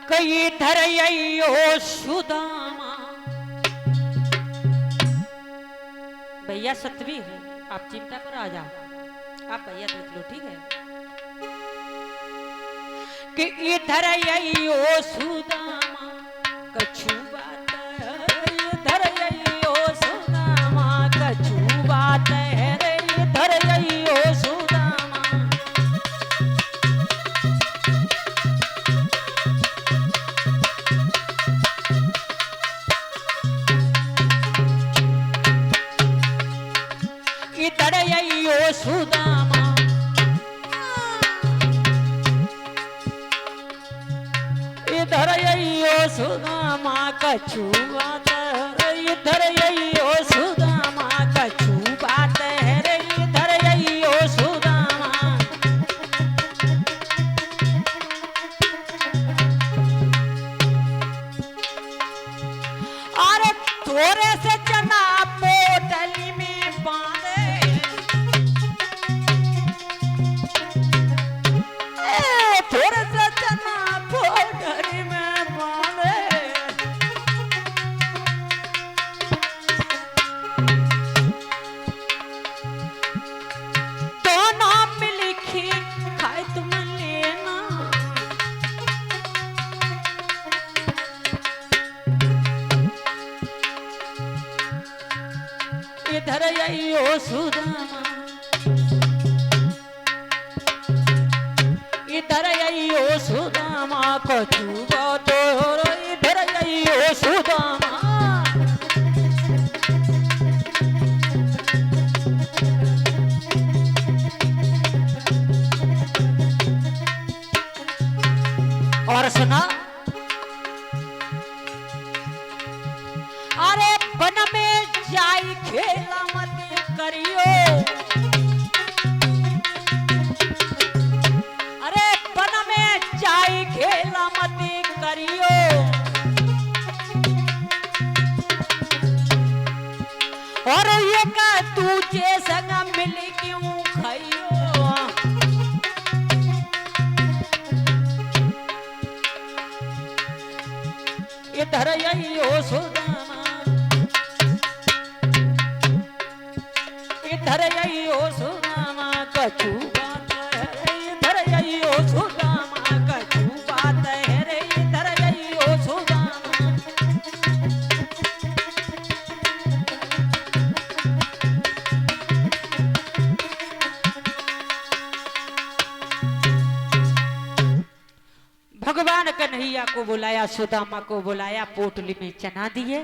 कई धर यो सुदामा। भैया सतवीर आप चिंता पर आ जाओ, आप भैया देख लो ठीक है। कि इधर यो सुदामा कछु बात है, इधर यो सुदामा कछु बात है रे, इधर यो सुदामा। इधर यो सुदामा, इधर यो सुदामा कछु बात है, इधर यो सुदामा कछु बात है रे, इधर यो सुदामा। अरे थोड़े से चना पोटली में बांधे, थोड़े से चना पोटली में बांधे। दोनों मिल के खाए तुम लेना, इधर यो सुदामा, इधर यो सुदामा कछु बात है, इधर यो सुदामा। और सुना, अरे वन में जाई खेला मत करियो, अरे वन में जाई खेला मत करियो। और ये का तुझे संग मिल क्यों खाइयो, इधर यो सुदामा, इधर यो सुदामा कछु बात है, इधर यो सुदामा कछु बात है रे, इधर यो सुदामा। भगवान कन्हैया को बुलाया, सुदामा को बुलाया, पोटली में चना दिए।